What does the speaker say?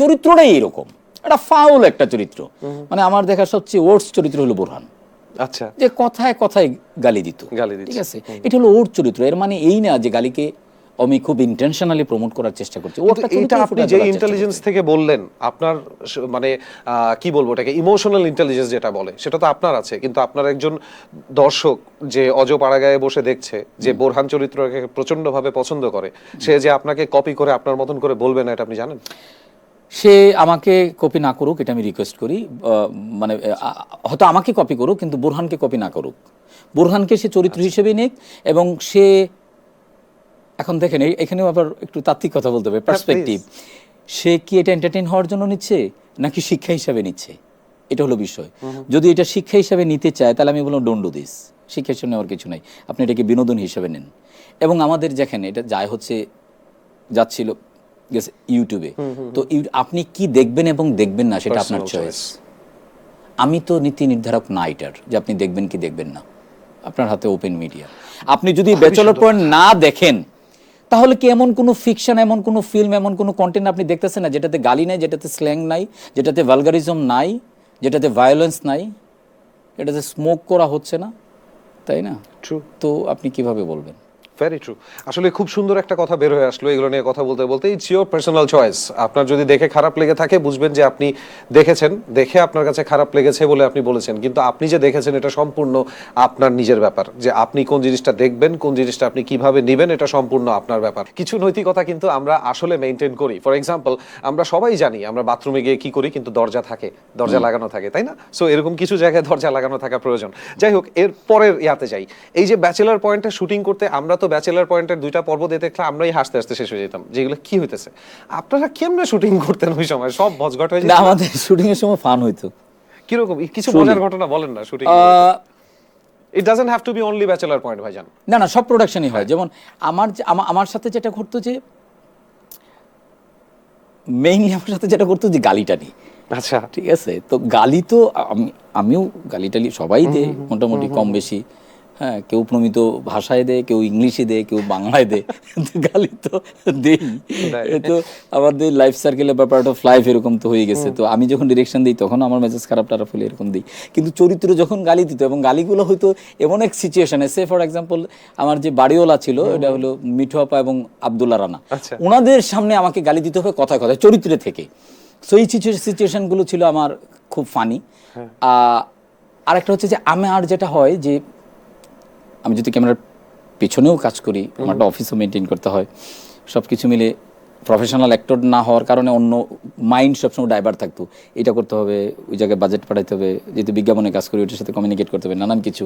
চরিত্রটাই এরকম, একটা ফাউল একটা চরিত্র। মানে আমার দেখা সবচেয়ে ওর্স চরিত্র হলো বোরহান। আচ্ছা, যে কথায় কথায় গালি দিত, ঠিক আছে, এটা হলো ওর চরিত্র। এর মানে এই না যে গালিকে আমি খুব ইন্টেনশনালি প্রমোট করার চেষ্টা করছি। এটা আপনি যে ইন্টেলিজেন্স থেকে বললেন, আপনার মানে কি বলবো এটাকে, ইমোশনাল ইন্টেলিজেন্স যেটা বলে, সেটা তো আপনার আছে, কিন্তু আপনার একজন দর্শক যে অজপাড়াগায়ে বসে দেখছে, যে বোরহান চরিত্রকে প্রচন্ড ভাবে পছন্দ করে, সে যে আপনাকে কপি করে আপনার মতন করে বলবে না, এটা আপনি জানেন? সে আমাকে কপি না করুক, এটা আমি রিকোয়েস্ট করি। মানে হয়তো আমাকে কপি করুক, কিন্তু বোরহানকে কপি না করুক। বোরহানকে সে চরিত্র হিসেবে নিক, এবং সে এখন দেখেন এখানেও আবার একটু তাত্ত্বিক কথা বলতে হবে, পার্সপেক্টিভ। সে কি এটা এন্টারটেইন হওয়ার জন্য নিচ্ছে নাকি শিক্ষা হিসাবে নিচ্ছে, এটা হলো বিষয়। যদি এটা শিক্ষা হিসাবে নিতে চায় তাহলে আমি বললাম ডোন্ট ডু দিস, শিক্ষা হিসেবে নেওয়ার কিছু নাই, আপনি এটাকে বিনোদন হিসাবে নেন। এবং আমাদের যেখানে এটা যায় হচ্ছে যাচ্ছিল ইউটিউবে, তো আপনি কি দেখবেন এবং দেখবেন না সেটা আপনার চয়েস। আমি তো নীতি নির্ধারক না এটার, যে আপনি দেখবেন কি দেখবেন না, আপনার হাতে ওপেন মিডিয়া। আপনি যদি ব্যাচেলর পয়েন্ট না দেখেন, তাহলে কি এমন কোনো ফিকশন, এমন কোনো ফিল্ম, এমন কোনো কন্টেন্ট আপনি দেখতেছেন না যেটাতে গালি নাই, যেটাতে স্ল্যাং নাই, যেটাতে ভালগারিজম নাই, যেটাতে ভায়োলেন্স নাই, এটাতে স্মোক করা হচ্ছে না, তাই না? ট্রু। তো আপনি কিভাবে বলবেন? Very true. আসলে খুব সুন্দর একটা কথা বের হয়ে আসলো এগুলো নিয়ে কথা বলতে বলতে। It's your personal choice. আপনার যদি দেখে খারাপ লেগে থাকে, বুঝবেন যে আপনি দেখেছেন, দেখে আপনার কাছে খারাপ লেগেছে বলে আপনি বলেছেন, কিন্তু আপনি যে দেখেছেন এটা সম্পূর্ণ আপনার নিজের ব্যাপার। যে আপনি কোন জিনিসটা দেখবেন, কোন জিনিসটা আপনি কিভাবে নেবেন, এটা সম্পূর্ণ আপনার ব্যাপার। কিছু নৈতিকতা কিন্তু আমরা আসলে মেনটেন করি। ফর এক্সাম্পল, আমরা সবাই জানি আমরা বাথরুমে গিয়ে কি করি, কিন্তু দরজা থাকে, দরজা লাগানো থাকে, তাই না? সো এরকম কিছু জায়গায় দরজা লাগানো থাকা প্রয়োজন। যাই হোক, এর পরের ইয়াতে যাই। এই যে ব্যাচেলার পয়েন্টে শুটিং করতে, আমরা তো ব্যাচেলার পয়েন্টের 2টা পর্ব দিয়ে দেখলে আমরাই হাসতে হাসতে শেষ হয়ে যেতাম, যেগুলো কি হইতেছে। আপনারা কেমনে শুটিং করতেন ওই সময়? সব ভজঘট হয়ে যেত? না, আমাদের শুটিং এর সময় ফান হইতো। কিরকম কিছু মজার ঘটনা বলেন না shooting? It doesn't have to be only bachelor point ভাইজান। না না, সব প্রোডাকশনই হয়। যেমন আমার সাথে যেটা ঘটতো, যে মেইনলি আমার সাথে যেটা করতো যে গালিটানি। আচ্ছা, ঠিক আছে, তো গালি তো আমিও গালিটালি সবাই দেয় মোটামুটি কম বেশি। হ্যাঁ, কেউ প্রমিত ভাষায় দেয়, কেউ ইংলিশে দেয়, কেউ বাংলায় দেয়, গালি তো দেই। তো আমাদের লাইফ সার্কেলে বা পার্ট অফ লাইফ এরকম তো হয়ে গেছে। তো আমি যখন ডিরেকশন দিই তখন আমার মেজাজ খারাপ টারাপ হলে এরকম দিই, কিন্তু চরিত্র যখন গালি দিত, এবং গালিগুলো হয়তো এমন এক সিচুয়েশনে, সে ফর এক্সাম্পল আমার যে বাড়িওয়ালা ছিল, এটা হলো মিঠু আপা এবং আব্দুল্লাহ রানা, ওনাদের সামনে আমাকে গালি দিতে হবে কথায় কথায় চরিত্রে থেকে। সো এই সিচুয়েশনগুলো ছিল আমার খুব ফানি। আরেকটা হচ্ছে যে আমার যেটা হয় যে আমি যদি ক্যামেরার পেছনেও কাজ করি, আমার একটা অফিসও মেনটেন করতে হয়, সব কিছু মিলে প্রফেশনাল অ্যাক্টর না হওয়ার কারণে অন্য মাইন্ড সবসময় ডাইভার থাকতো। এটা করতে হবে, ওই জায়গায় বাজেট পাঠাইতে হবে, যেহেতু বিজ্ঞাপনে কাজ করি ওইটার সাথে কমিউনিকেট করতে হবে, নানান কিছু।